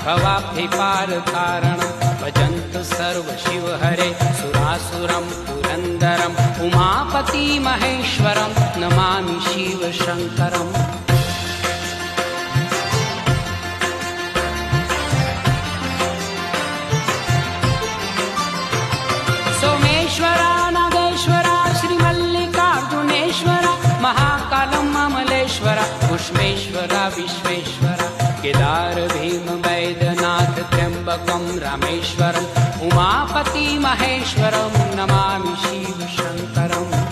भवाब्धिपारकारणं भजन्तु सर्व शिव हरे सुरासुरं पुरन्दरम् उमापति महेश्वरं नमामि शिव शङ्करम्। सोमेश्वरा नागेश्वरा श्रीमल्लिकार्जुनेश्वरा महाकालं अमलेश्वरा पुष्पेश्वरा विश्वेश्वरा केदार भीम वैद्यनाथ त्र्यम्बकं रामेश्वरम् उमापति महेश्वरं नमामि शिव शङ्करम्।